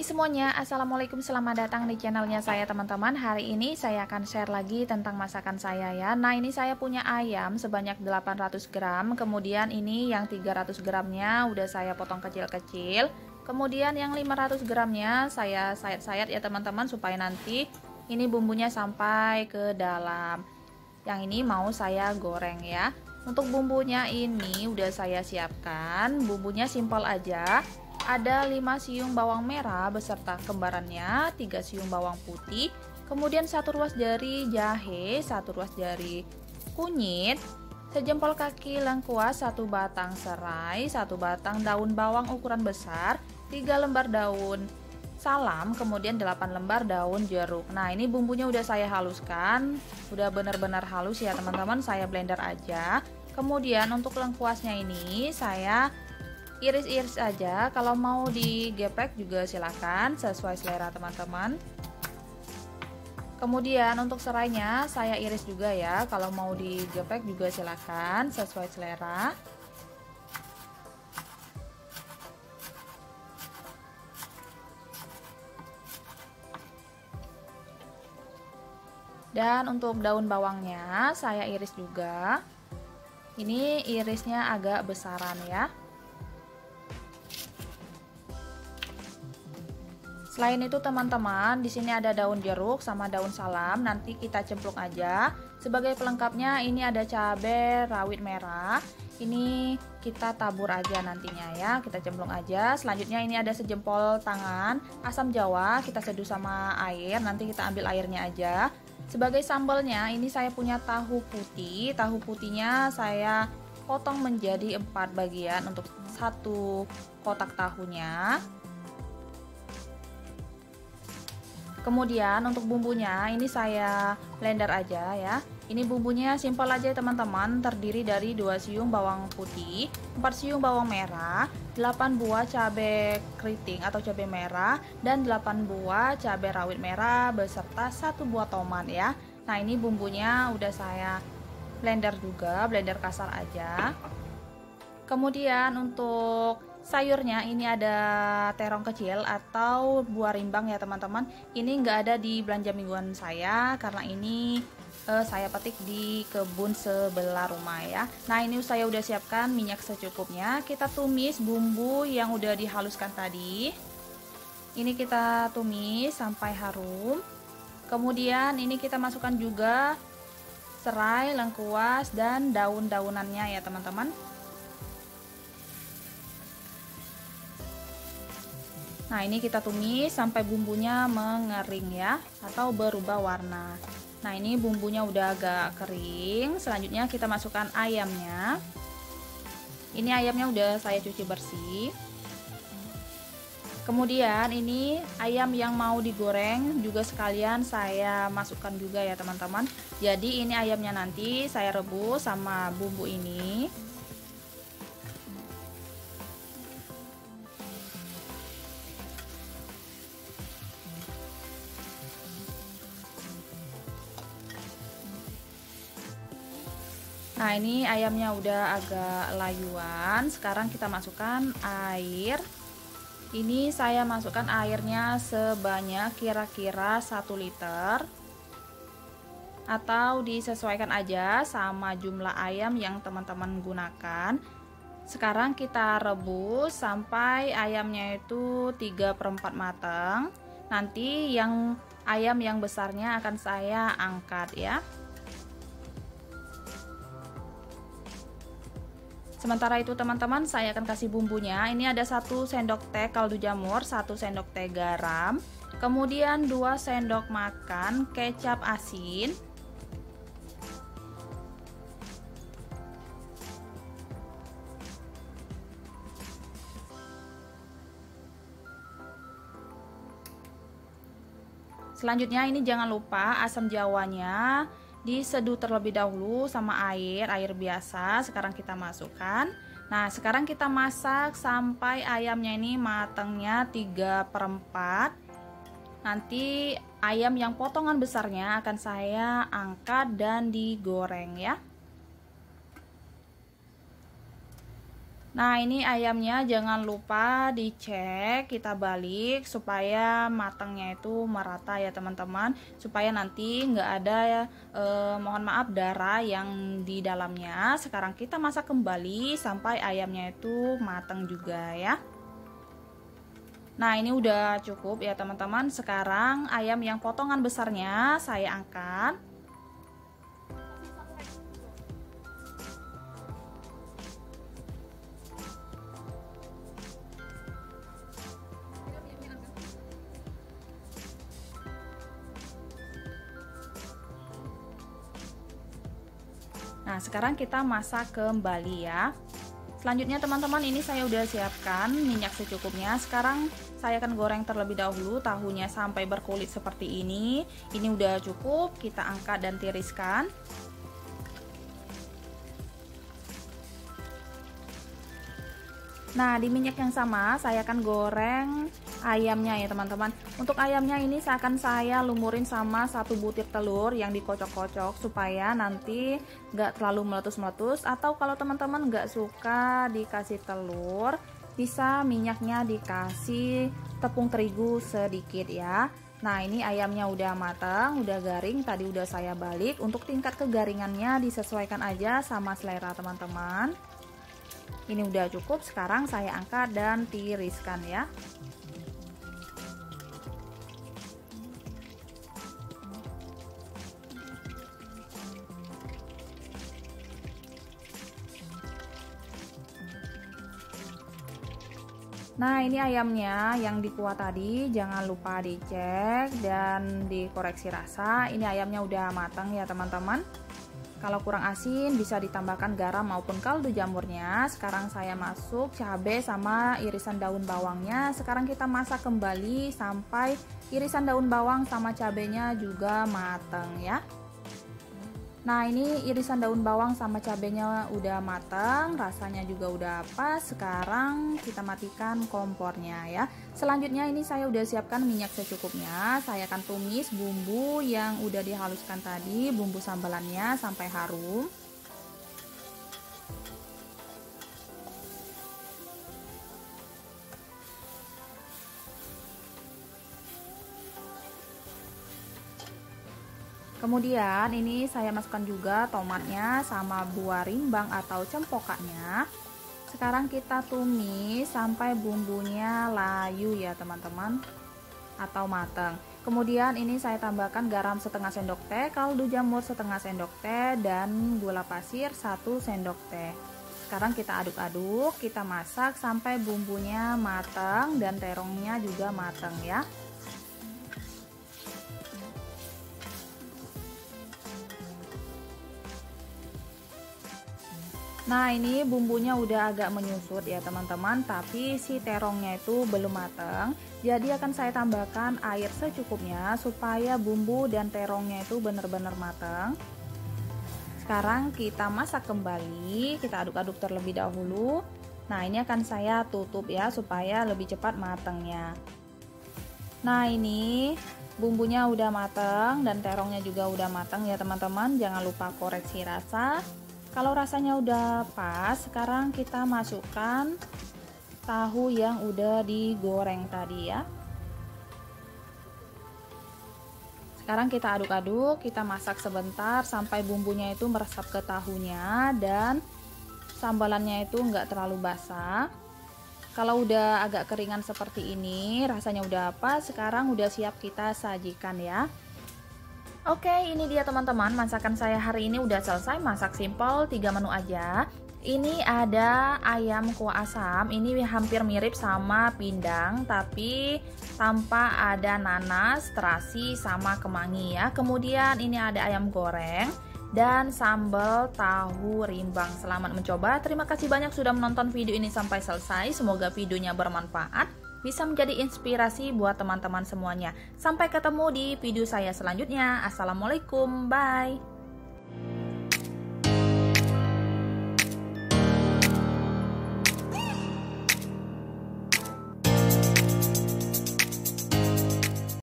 Hai semuanya, assalamualaikum, selamat datang di channelnya saya teman-teman. Hari ini saya akan share lagi tentang masakan saya ya. Nah ini saya punya ayam sebanyak 800 gram. Kemudian ini yang 300 gramnya udah saya potong kecil-kecil. Kemudian yang 500 gramnya saya sayat-sayat ya teman-teman, supaya nanti ini bumbunya sampai ke dalam. Yang ini mau saya goreng ya. Untuk bumbunya ini udah saya siapkan. Bumbunya simpel aja. Ada 5 siung bawang merah beserta kembarannya, 3 siung bawang putih, kemudian 1 ruas jari jahe, 1 ruas jari kunyit, sejempol kaki lengkuas, 1 batang serai, 1 batang daun bawang ukuran besar, 3 lembar daun salam, kemudian 8 lembar daun jeruk. Nah ini bumbunya udah saya haluskan, udah benar-benar halus ya teman-teman, saya blender aja. Kemudian untuk lengkuasnya ini saya iris-iris aja, kalau mau digeprek juga silakan sesuai selera teman-teman. Kemudian untuk serainya saya iris juga ya, kalau mau digeprek juga silakan sesuai selera. Dan untuk daun bawangnya saya iris juga. Ini irisnya agak besaran ya. Selain itu teman-teman, di sini ada daun jeruk sama daun salam, nanti kita cemplung aja. Sebagai pelengkapnya ini ada cabai rawit merah. Ini kita tabur aja nantinya ya, kita cemplung aja. Selanjutnya ini ada sejempol tangan asam jawa, kita seduh sama air, nanti kita ambil airnya aja. Sebagai sambalnya ini saya punya tahu putih. Tahu putihnya saya potong menjadi 4 bagian untuk 1 kotak tahunya. Kemudian untuk bumbunya ini saya blender aja ya. Ini bumbunya simpel aja teman-teman, terdiri dari 2 siung bawang putih, 4 siung bawang merah, 8 buah cabai keriting atau cabai merah, dan 8 buah cabai rawit merah beserta 1 buah tomat ya. Nah ini bumbunya udah saya blender juga, blender kasar aja. Kemudian untuk sayurnya ini ada terong kecil atau buah rimbang ya teman-teman. Ini nggak ada di belanja mingguan saya karena ini saya petik di kebun sebelah rumah ya. Nah ini saya udah siapkan minyak secukupnya. Kita tumis bumbu yang udah dihaluskan tadi. Ini kita tumis sampai harum. Kemudian ini kita masukkan juga serai, lengkuas, dan daun-daunannya ya teman-teman. Nah ini kita tumis sampai bumbunya mengering ya, atau berubah warna. Nah ini bumbunya udah agak kering. Selanjutnya kita masukkan ayamnya. Ini ayamnya udah saya cuci bersih. Kemudian ini ayam yang mau digoreng juga sekalian saya masukkan juga ya teman-teman. Jadi ini ayamnya nanti saya rebus sama bumbu ini. Nah ini ayamnya udah agak layuan. Sekarang kita masukkan air. Ini saya masukkan airnya sebanyak kira-kira 1 liter, atau disesuaikan aja sama jumlah ayam yang teman-teman gunakan. Sekarang kita rebus sampai ayamnya itu 3/4 matang. Nanti yang ayam yang besarnya akan saya angkat ya. Sementara itu teman-teman, saya akan kasih bumbunya. Ini ada 1 sendok teh kaldu jamur, 1 sendok teh garam, kemudian 2 sendok makan kecap asin, selanjutnya ini jangan lupa asam jawanya diseduh terlebih dahulu sama air biasa. Sekarang kita masukkan. Nah sekarang kita masak sampai ayamnya ini matangnya 3/4. Nanti ayam yang potongan besarnya akan saya angkat dan digoreng ya. Nah, ini ayamnya jangan lupa dicek, kita balik supaya matangnya itu merata ya teman-teman, supaya nanti nggak ada ya, mohon maaf, darah yang di dalamnya. Sekarang kita masak kembali sampai ayamnya itu matang juga ya. Nah, ini udah cukup ya teman-teman. Sekarang ayam yang potongan besarnya saya angkat. Nah, sekarang kita masak kembali ya. Selanjutnya teman-teman, ini saya udah siapkan minyak secukupnya. Sekarang saya akan goreng terlebih dahulu tahunya sampai berkulit seperti ini. Ini udah cukup, kita angkat dan tiriskan. Nah, di minyak yang sama saya akan goreng ayamnya ya teman-teman. Untuk ayamnya ini akan saya lumurin sama 1 butir telur yang dikocok-kocok supaya nanti nggak terlalu meletus-meletus. Atau kalau teman-teman nggak suka dikasih telur, bisa minyaknya dikasih tepung terigu sedikit ya. Nah, ini ayamnya udah matang, udah garing, tadi udah saya balik. Untuk tingkat kegaringannya disesuaikan aja sama selera teman-teman. Ini udah cukup, sekarang saya angkat dan tiriskan ya. Nah, ini ayamnya yang dikuah tadi jangan lupa dicek dan dikoreksi rasa. Ini ayamnya udah matang ya teman-teman. Kalau kurang asin bisa ditambahkan garam maupun kaldu jamurnya. Sekarang saya masuk cabai sama irisan daun bawangnya. Sekarang kita masak kembali sampai irisan daun bawang sama cabainya juga matang ya. Nah, ini irisan daun bawang sama cabainya udah matang, rasanya juga udah pas. Sekarang kita matikan kompornya ya. Selanjutnya ini saya udah siapkan minyak secukupnya. Saya akan tumis bumbu yang udah dihaluskan tadi, bumbu sambalannya sampai harum. Kemudian ini saya masukkan juga tomatnya sama buah rimbang atau cempokaknya. Sekarang kita tumis sampai bumbunya layu ya teman-teman, atau matang. Kemudian ini saya tambahkan garam setengah sendok teh, kaldu jamur setengah sendok teh, dan gula pasir 1 sendok teh. Sekarang kita aduk-aduk, kita masak sampai bumbunya matang dan terongnya juga matang ya. Nah, ini bumbunya udah agak menyusut ya teman-teman, tapi si terongnya itu belum matang. Jadi akan saya tambahkan air secukupnya supaya bumbu dan terongnya itu benar-benar matang. Sekarang kita masak kembali, kita aduk-aduk terlebih dahulu. Nah, ini akan saya tutup ya supaya lebih cepat matangnya. Nah, ini bumbunya udah matang dan terongnya juga udah matang ya teman-teman. Jangan lupa koreksi rasa. Kalau rasanya udah pas, sekarang kita masukkan tahu yang udah digoreng tadi ya. Sekarang kita aduk-aduk, kita masak sebentar sampai bumbunya itu meresap ke tahunya dan sambalannya itu nggak terlalu basah. Kalau udah agak keringan seperti ini, rasanya udah pas, sekarang udah siap kita sajikan ya. Oke, ini dia teman-teman, masakan saya hari ini udah selesai. Masak simple, 3 menu aja. Ini ada ayam kuah asam, ini hampir mirip sama pindang tapi tanpa ada nanas, terasi, sama kemangi ya. Kemudian ini ada ayam goreng dan sambal tahu rimbang. Selamat mencoba, terima kasih banyak sudah menonton video ini sampai selesai. Semoga videonya bermanfaat, bisa menjadi inspirasi buat teman-teman semuanya. Sampai ketemu di video saya selanjutnya. Assalamualaikum, bye.